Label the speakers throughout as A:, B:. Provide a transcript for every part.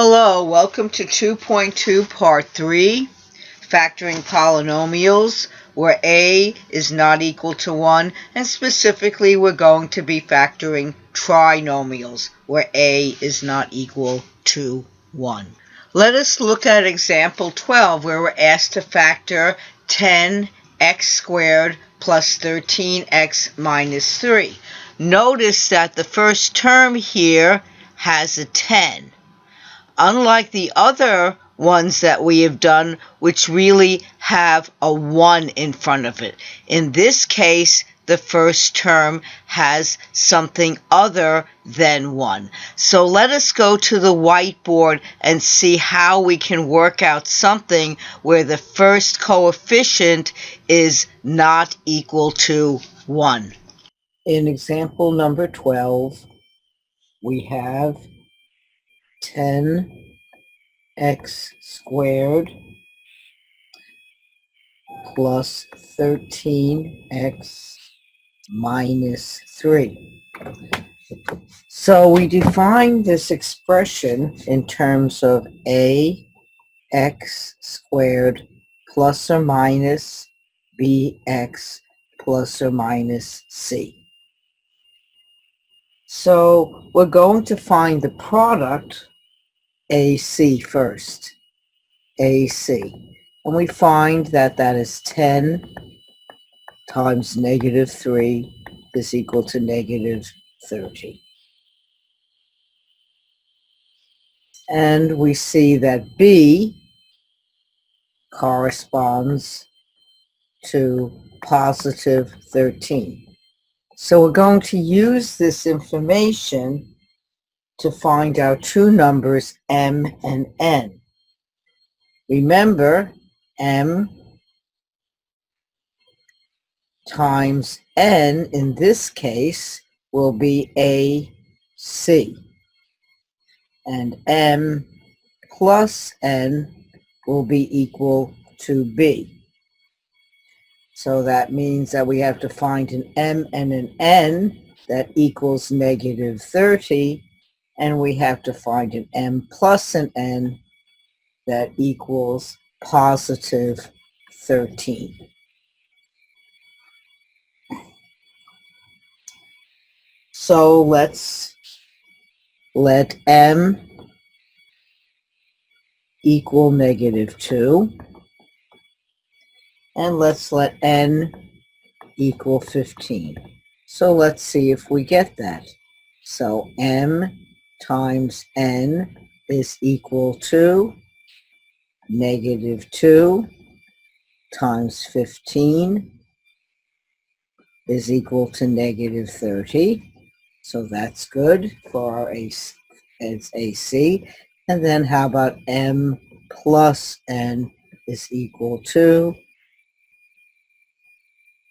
A: Hello, welcome to 2.2 Part 3, Factoring Polynomials, where a is not equal to 1, and specifically we're going to be factoring trinomials, where a is not equal to 1. Let us look at example 12, where we're asked to factor 10x squared plus 13x minus 3. Notice that the first term here has a 10. Unlike the other ones that we have done, which really have a 1 in front of it. In this case, the first term has something other than 1. So let us go to the whiteboard and see how we can work out something where the first coefficient is not equal to 1. In example number 12, we have 10x squared plus 13x minus 3. So we define this expression in terms of ax squared plus or minus bx plus or minus c. So we're going to find the product AC first. AC. And we find that that is 10 times negative 3 is equal to negative 30. And we see that B corresponds to positive 13. So we're going to use this information to find our two numbers M and N. Remember, M times N in this case will be AC, and M plus N will be equal to B. So that means that we have to find an M and an N that equals negative 30, and we have to find an M plus an N that equals positive 13. So let's let M equal negative 2, and let's let N equal 15. So let's see if we get that. So M times N is equal to negative 2 times 15 is equal to negative 30. So that's good for our AC. And then how about M plus N is equal to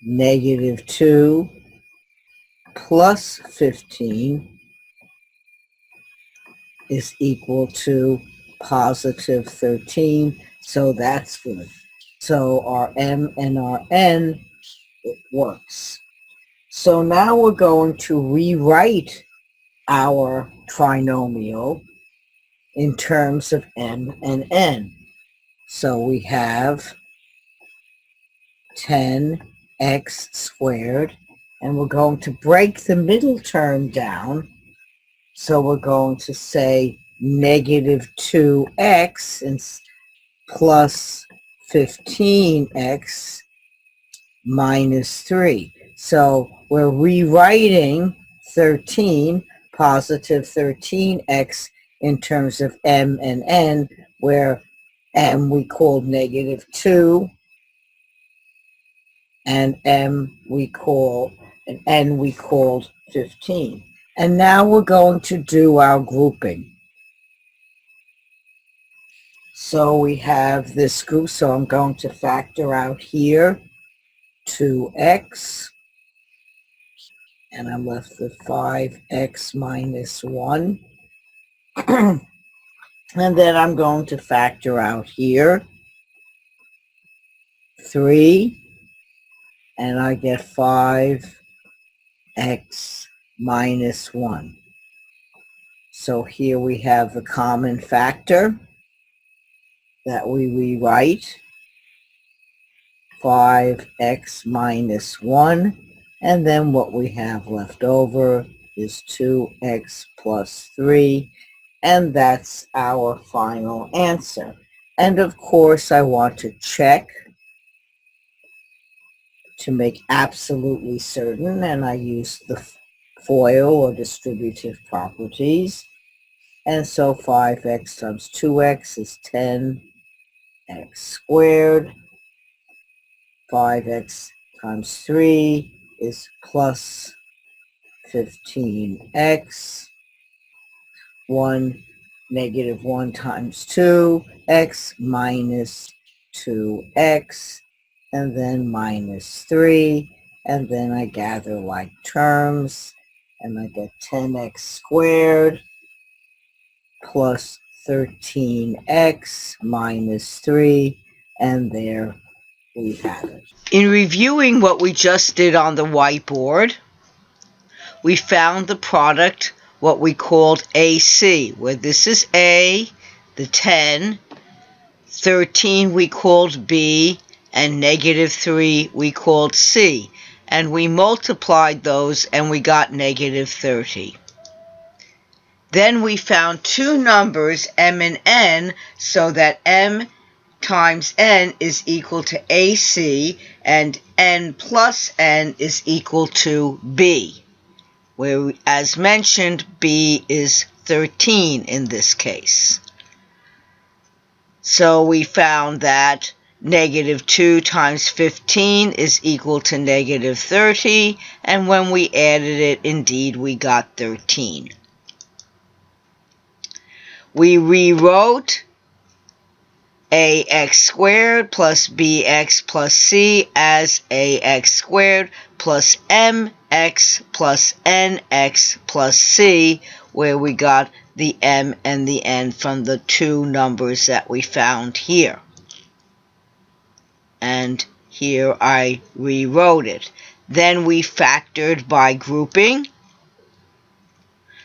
A: negative 2 plus 15 is equal to positive 13. So that's good. So our M and our N, it works. So now we're going to rewrite our trinomial in terms of M and N. So we have 10x squared, and we're going to break the middle term down. So we're going to say negative 2x and plus 15x minus 3. So we're rewriting 13, positive 13x in terms of M and N, where M we called negative 2, and M we call, and N we called 15. And now we're going to do our grouping. So we have this group, so I'm going to factor out here 2x, and I'm left with 5x minus 1. And then I'm going to factor out here 3, and I get 5x minus 1. So here we have the common factor that we rewrite, 5x minus 1, and then what we have left over is 2x plus 3, and that's our final answer. And of course, I want to check to make absolutely certain, and I use the FOIL or distributive properties. And so 5x times 2x is 10x squared. 5x times 3 is plus 15x. 1 times 2, x minus 2x, and then minus 3, and then I gather like terms, and I get 10x squared plus 13x minus 3, and there we have it. In reviewing what we just did on the whiteboard, we found the product, what we called AC, where this is A, the 10, 13 we called B, and negative 3 we called C. And we multiplied those and we got negative 30. Then we found two numbers, m and n, so that m times n is equal to AC, and n plus n is equal to B, where, as mentioned, B is 13 in this case. So we found that negative 2 times 15 is equal to negative 30, and when we added it, indeed, we got 13. We rewrote ax squared plus bx plus c as ax squared plus mx plus nx plus c, where we got the m and the n from the two numbers that we found here. And here I rewrote it. Then we factored by grouping.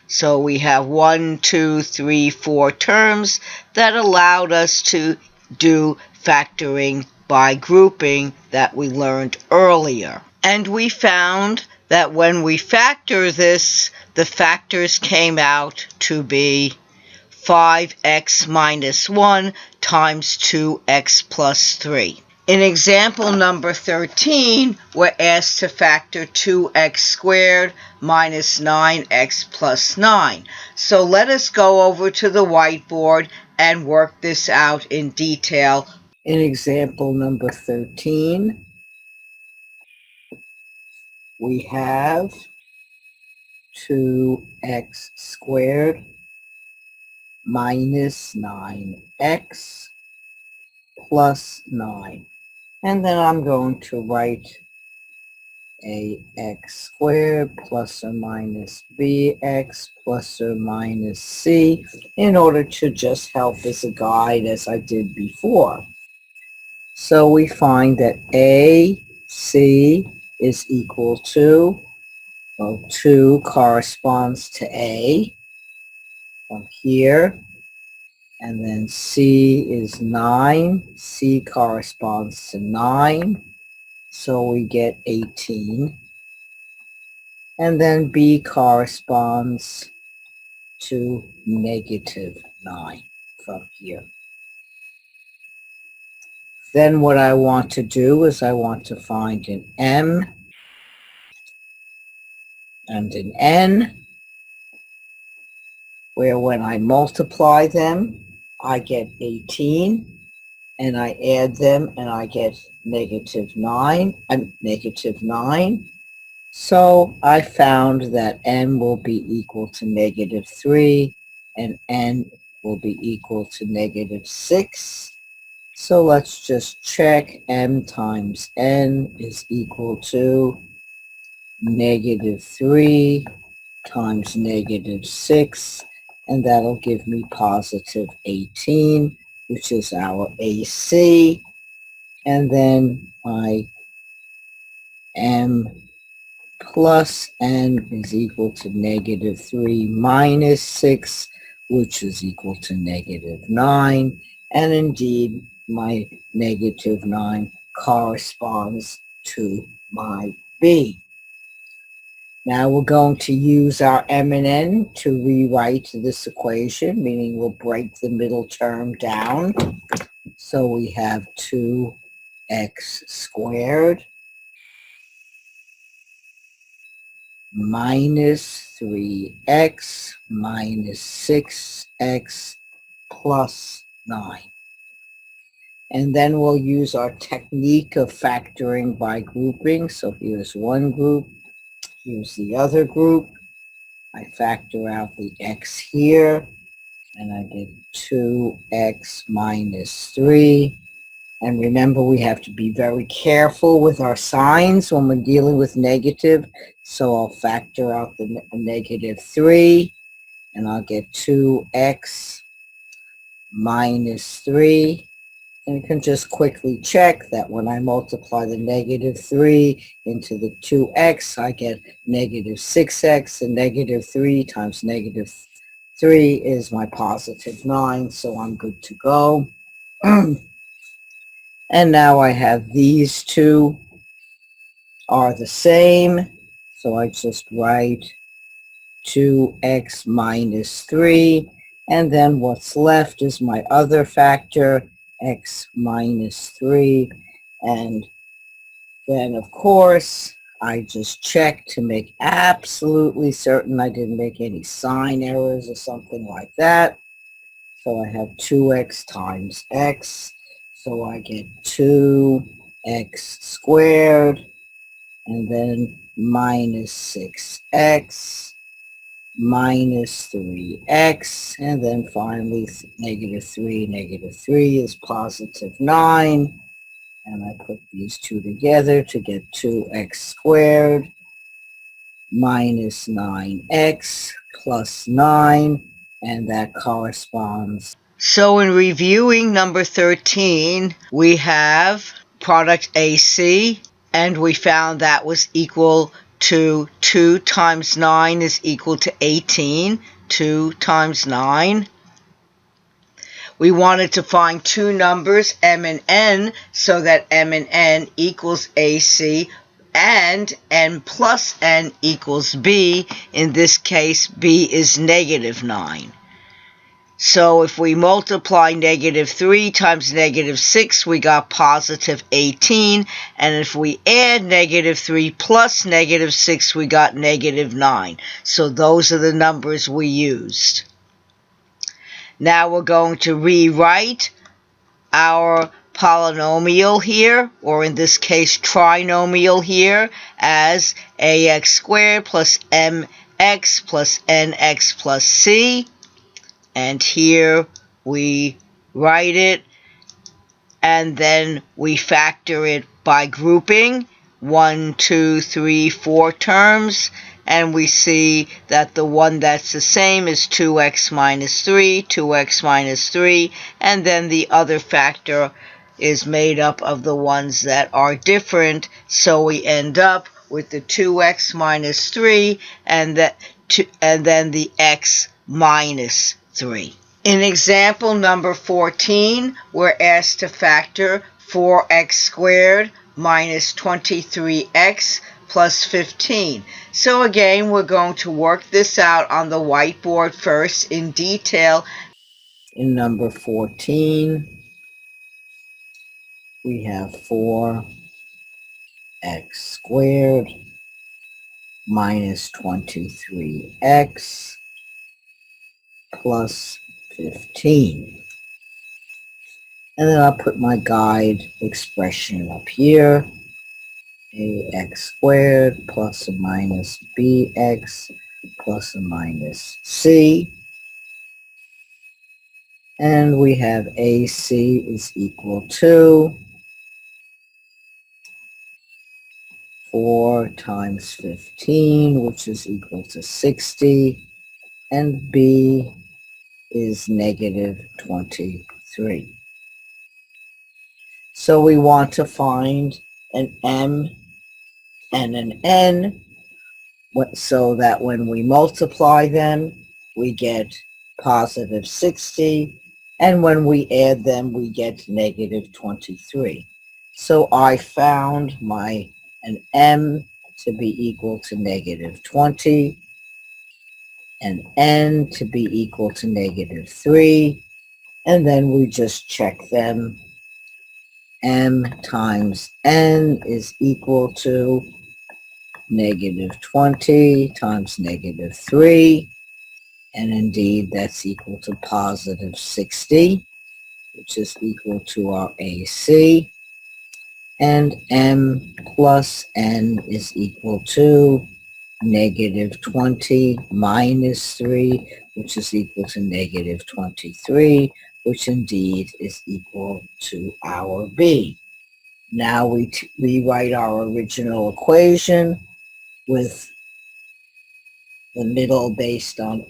A: So we have 1, 2, 3, 4 terms that allowed us to do factoring by grouping that we learned earlier. And we found that when we factor this, the factors came out to be 5x minus 1 times 2x plus 3. In example number 13, we're asked to factor 2x squared minus 9x plus 9. So let us go over to the whiteboard and work this out in detail. In example number 13, we have 2x squared minus 9x plus 9. And then I'm going to write ax squared plus or minus bx plus or minus c in order to just help as a guide as I did before. So we find that ac is equal to, well, 2 corresponds to a from here, and then c is 9, c corresponds to 9, so we get 18. And then B corresponds to negative 9 from here. Then what I want to do is I want to find an M and an N, where when I multiply them, I get 18, and I add them and I get negative 9. So I found that m will be equal to negative 3 and n will be equal to negative 6. So let's just check. M times n is equal to negative 3 times negative 6, and that'll give me positive 18, which is our AC. And then my m
B: plus n is equal to negative 3 minus 6, which is equal to negative 9. And indeed, my negative 9 corresponds to my B. Now we're going to use our m and n to rewrite this equation, meaning we'll break the middle term down. So we have 2x squared minus 3x minus 6x plus 9. And then we'll use our technique of factoring by grouping. So here's one group, here's the other group. I factor out the x here, and I get 2x minus 3. And remember, we have to be very careful with our signs when we're dealing with negative. So I'll factor out the negative 3, and I'll get 2x minus 3. And you can just quickly check that when I multiply the negative 3 into the 2x, I get negative 6x, and negative 3 times negative 3 is my positive 9, so I'm good to go. And now I have these two are the same, so I just write 2x minus 3, and then what's left is my other factor, x minus 3, and then of course I just check to make absolutely certain I didn't make any sign errors or something like that. So I have 2x times x, so I get 2x squared, and then minus 6x minus 3x, and then finally negative 3 is positive 9, and I put these two together to get 2x squared minus 9x plus 9, and that corresponds.
A: So in reviewing number 13, we have product AC, and we found that was equal to 2 times 9 is equal to 18. 2 times 9. We wanted to find two numbers, m and n, so that m and n equals AC, and n plus n equals b. In this case, b is negative 9. So if we multiply negative 3 times negative 6, we got positive 18. And if we add negative 3 plus negative 6, we got negative 9. So those are the numbers we used. Now we're going to rewrite our polynomial here, or in this case trinomial here, as ax squared plus mx plus nx plus c. And here we write it, and then we factor it by grouping 1, 2, 3, 4 terms, and we see that the one that's the same is 2x minus 3, 2x minus 3, and then the other factor is made up of the ones that are different, so we end up with the 2x minus 3 and then the x minus 3. In example number 14, we're asked to factor 4x squared minus 23x plus 15. So again, we're going to work this out on the whiteboard first in detail.
B: In number 14, we have 4x squared minus 23x plus 15. And then I'll put my guide expression up here. Ax squared plus or minus bx plus or minus c. And we have AC is equal to 4 times 15, which is equal to 60. And B is negative 23. So we want to find an M and an N. so that when we multiply them, we get positive 60, and when we add them, we get negative 23. So I found an m to be equal to negative 20, an n to be equal to negative 3, and then we just check them. M times n is equal to negative 20 times negative 3, and indeed that's equal to positive 60, which is equal to our AC, and m plus n is equal to negative 20 minus 3, which is equal to negative 23, which indeed is equal to our B. Now we rewrite our original equation with the middle based on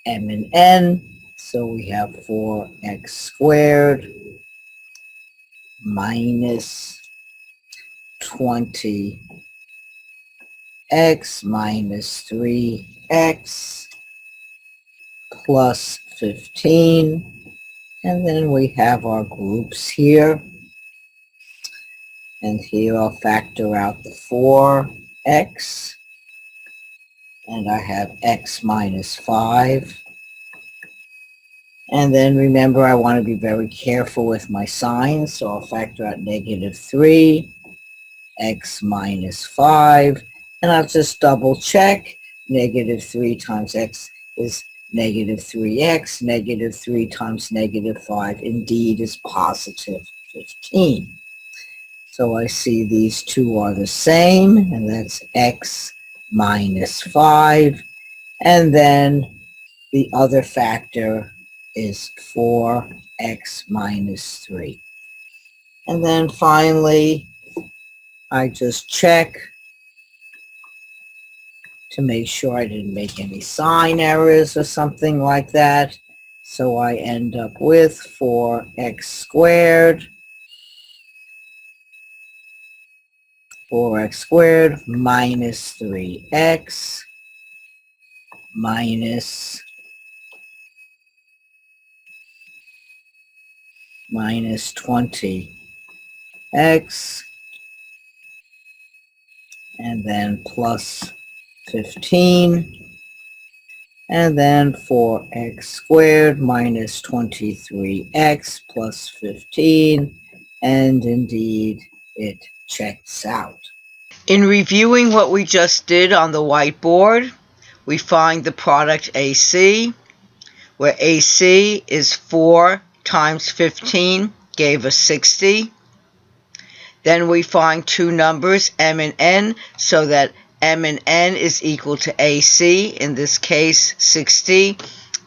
B: m and n. So we have 4x squared minus 20x minus 3x plus 15. And then we have our groups here. And here I'll factor out the 4x. And I have x minus 5. And then remember, I want to be very careful with my signs, so I'll factor out negative 3, x minus 5, and I'll just double check. Negative 3 times x is negative 3x, negative 3 times negative 5 indeed is positive 15. So I see these two are the same, and that's x minus 5, and then the other factor is 4x minus 3. And then finally, I just check to make sure I didn't make any sign errors or something like that. So I end up with 4x squared minus 3x minus 20x, and then plus 15, and then 4x squared minus 23x plus 15, and indeed it checks out.
A: In reviewing what we just did on the whiteboard, we find the product AC, where AC is 4 times 15, gave us 60. Then we find two numbers, m and n, so that m and n is equal to AC, in this case 60,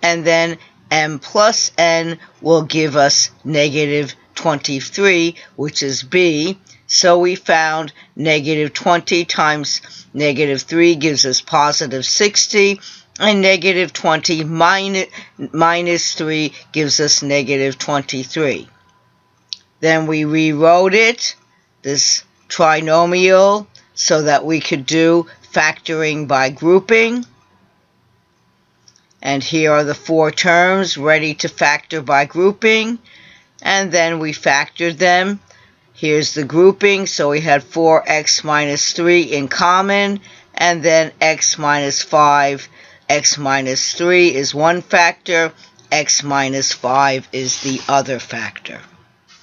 A: and then m plus n will give us negative 23, which is B. So we found negative 20 times negative 3 gives us positive 60, and negative 20 minus 3 gives us negative 23. Then we rewrote it, this trinomial, so that we could do factoring by grouping. And here are the four terms ready to factor by grouping. And then we factored them. Here's the grouping. So we had 4x minus 3 in common, and then x minus 5. X minus 3 is one factor. X minus 5 is the other factor.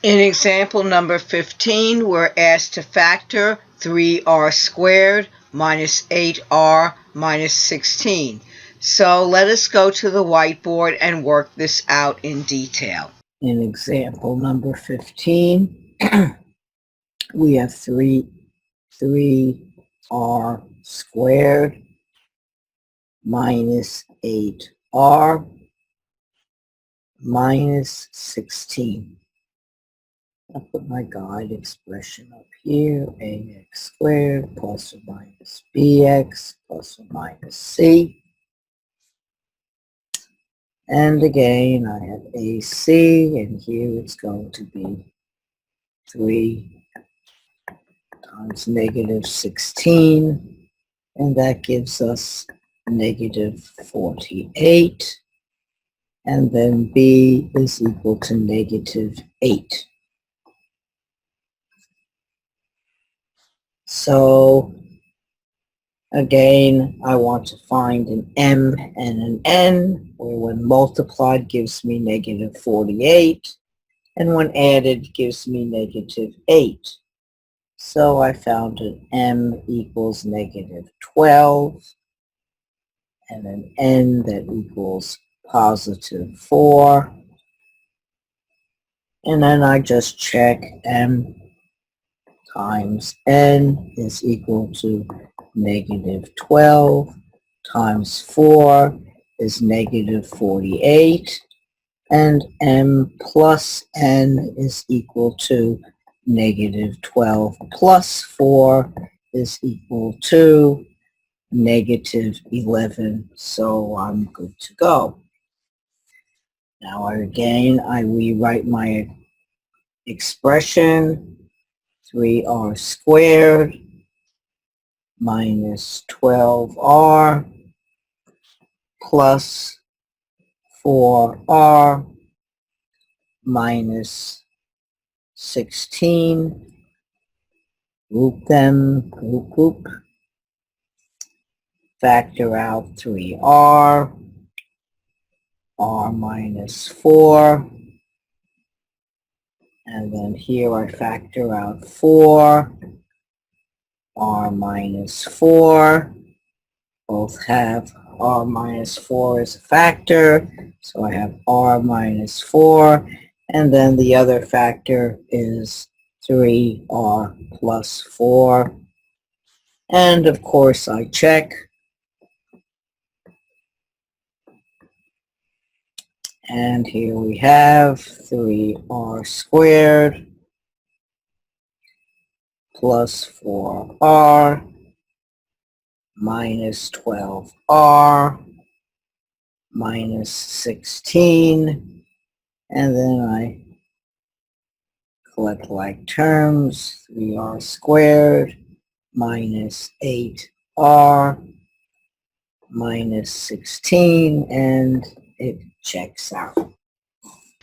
A: In example number 15, we're asked to factor 3r squared minus 8r minus 16. So let us go to the whiteboard and work this out in detail.
B: In example number 15, we have 3r squared minus 8r minus 16. I'll put my guide expression up here, ax squared plus or minus bx plus or minus c. And again, I have AC, and here it's going to be 3 times negative 16 and that gives us negative 48, and then b is equal to negative 8. So again, I want to find an m and an n, where when multiplied gives me negative 48, and when added gives me negative 8. So I found an m equals negative 12, and an n that equals positive 4. And then I just check m times n is equal to negative 12 times 4 is negative 48, and m plus n is equal to negative 12 plus 4 is equal to negative 11, so I'm good to go. Now again, I rewrite my expression, 3r squared minus 12r plus 4r minus 16, group them, group, factor out 3r, r minus 4, and then here I factor out 4, r minus 4, both have r minus 4 as a factor, so I have r minus 4, and then the other factor is 3r plus 4, and of course I check, and here we have 3r squared plus 4r minus 12r minus 16, and then I collect like terms, 3r squared minus 8r minus 16, and it checks out.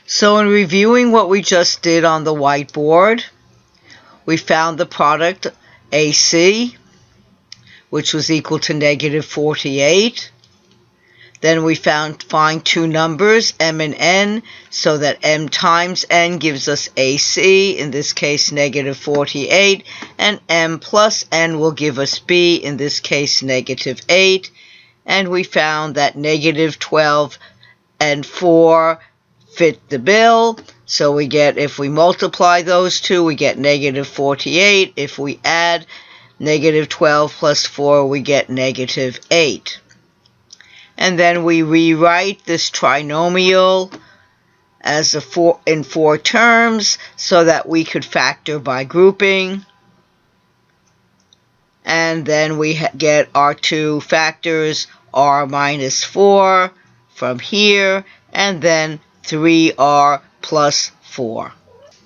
A: So in reviewing what we just did on the whiteboard, we found the product AC, which was equal to negative 48. Then we find two numbers, m and n, so that m times n gives us AC, in this case negative 48, and m plus n will give us b, in this case negative 8. And we found that negative 12 and 4 fit the bill. So we get, if we multiply those two, we get negative 48. If we add negative 12 plus 4, we get negative 8. And then we rewrite this trinomial as in 4 terms so that we could factor by grouping. And then we get our two factors, r minus 4 from here, and then 3r plus 4.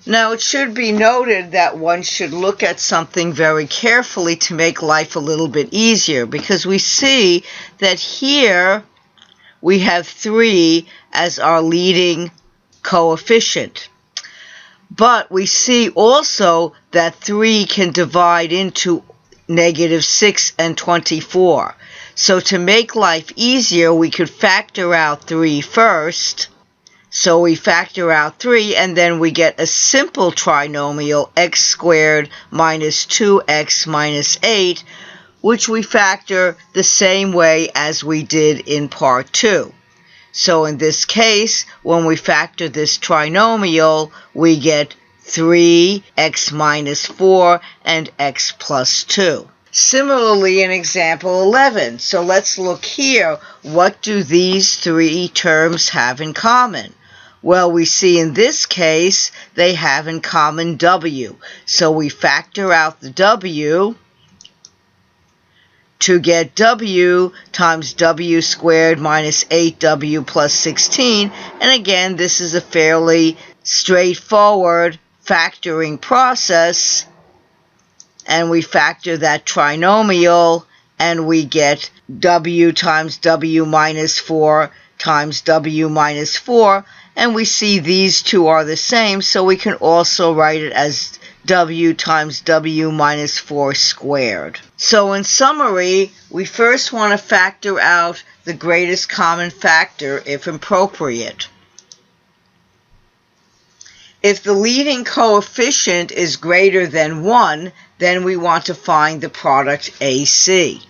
A: Now, it should be noted that one should look at something very carefully to make life a little bit easier, because we see that here we have 3 as our leading coefficient. But we see also that 3 can divide into negative 6 and 24. So to make life easier, we could factor out 3 first. So we factor out 3, and then we get a simple trinomial, x squared minus 2x minus 8, which we factor the same way as we did in part 2. So in this case, when we factor this trinomial, we get 3x minus 4 and x plus 2. Similarly, in example 11, so let's look here. What do these 3 terms have in common? Well, we see in this case, they have in common w. So we factor out the w to get w times w squared minus 8w plus 16. And again, this is a fairly straightforward factoring process. And we factor that trinomial and we get w times w minus 4 times w minus 4, and we see these two are the same, so we can also write it as w times w minus 4 squared. So in summary, we first want to factor out the greatest common factor if appropriate. If the leading coefficient is greater than 1, then we want to find the product AC.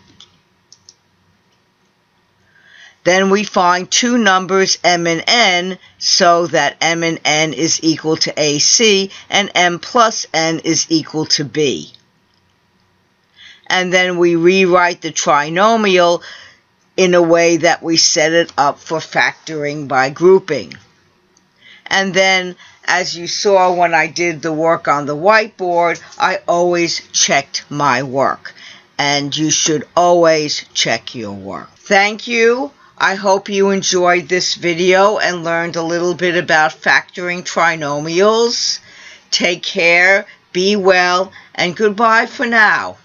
A: Then we find two numbers m and n so that m and n is equal to AC and m plus n is equal to B. And then we rewrite the trinomial in a way that we set it up for factoring by grouping. And then, as you saw when I did the work on the whiteboard, I always checked my work. And you should always check your work. Thank you. I hope you enjoyed this video and learned a little bit about factoring trinomials. Take care, be well, and goodbye for now.